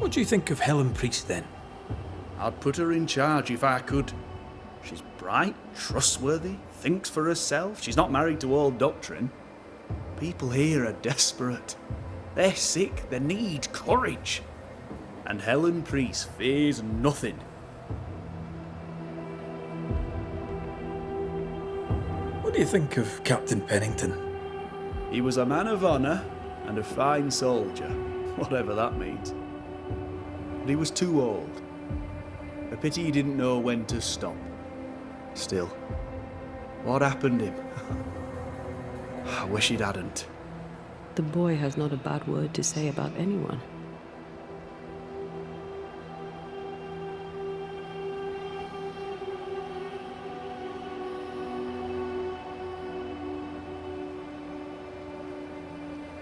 What do you think of Helen Priest then? I'd put her in charge if I could. She's bright, trustworthy, thinks for herself. She's not married to old doctrine. People here are desperate. They're sick, they need courage. And Helen Priest fears nothing. What do you think of Captain Pennington? He was a man of honour and a fine soldier, whatever that means. But he was too old. A pity he didn't know when to stop. Still, what happened to him? I wish it hadn't. The boy has not a bad word to say about anyone.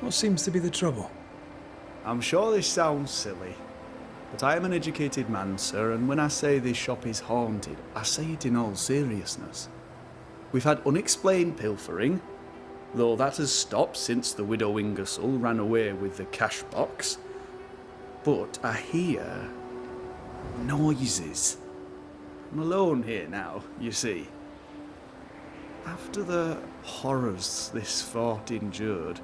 What seems to be the trouble? I'm sure this sounds silly, but I am an educated man, sir, and when I say this shop is haunted, I say it in all seriousness. We've had unexplained pilfering, though that has stopped since the widow Ingersoll ran away with the cash box. But I hear noises. I'm alone here now, you see. After the horrors this fort endured,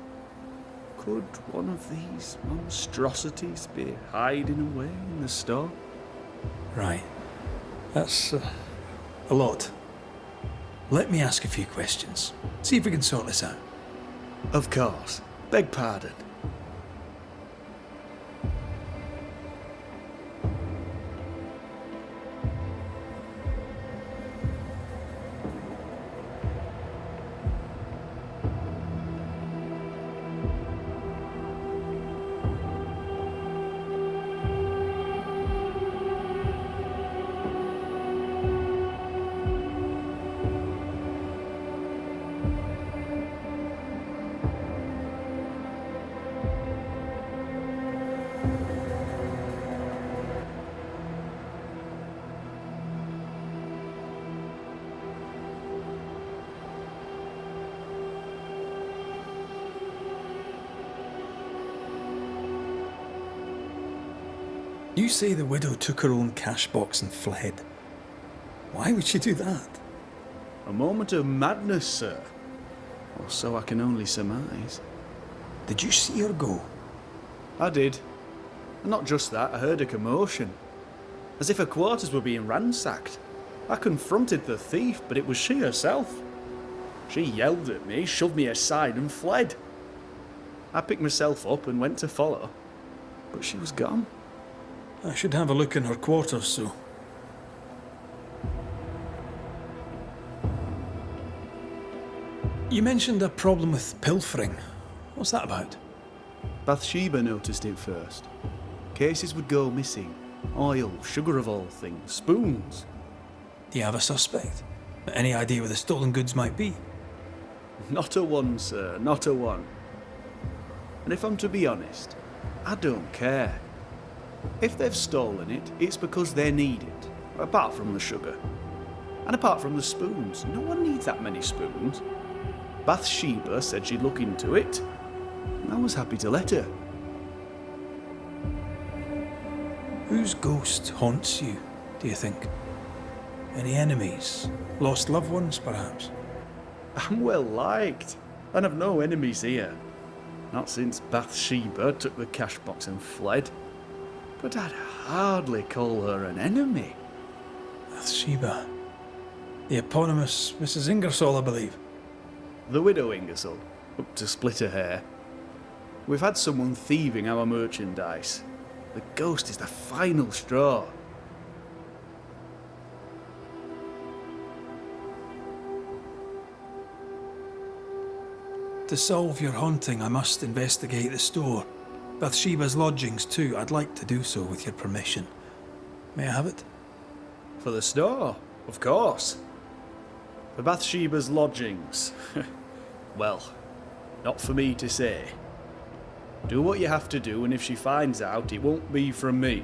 could one of these monstrosities be hiding away in the store? Right. That's a lot. Let me ask a few questions. See if we can sort this out. Of course. Beg pardon. You say the widow took her own cash box and fled. Why would she do that? A moment of madness, sir. Or so I can only surmise. Did you see her go? I did. And not just that, I heard a commotion. As if her quarters were being ransacked. I confronted the thief, but it was she herself. She yelled at me, shoved me aside and fled. I picked myself up and went to follow, but she was gone. I should have a look in her quarters, so. You mentioned a problem with pilfering. What's that about? Bathsheba noticed it first. Cases would go missing. Oil, sugar of all things, spoons. Do you have a suspect? Any idea where the stolen goods might be? Not a one, sir, not a one. And if I'm to be honest, I don't care. If they've stolen it, it's because they need it, apart from the sugar. And apart from the spoons, no one needs that many spoons. Bathsheba said she'd look into it, and I was happy to let her. Whose ghost haunts you, do you think? Any enemies? Lost loved ones, perhaps? I'm well liked, and I've no enemies here. Not since Bathsheba took the cash box and fled. But I'd hardly call her an enemy. Bathsheba. The eponymous Mrs. Ingersoll, I believe. The widow Ingersoll, up to split her hair. We've had someone thieving our merchandise. The ghost is the final straw. To solve your haunting, I must investigate the store. Bathsheba's lodgings too. I'd like to do so with your permission. May I have it? For the store, of course. For Bathsheba's lodgings. Well, not for me to say. Do what you have to do, and if she finds out, it won't be from me.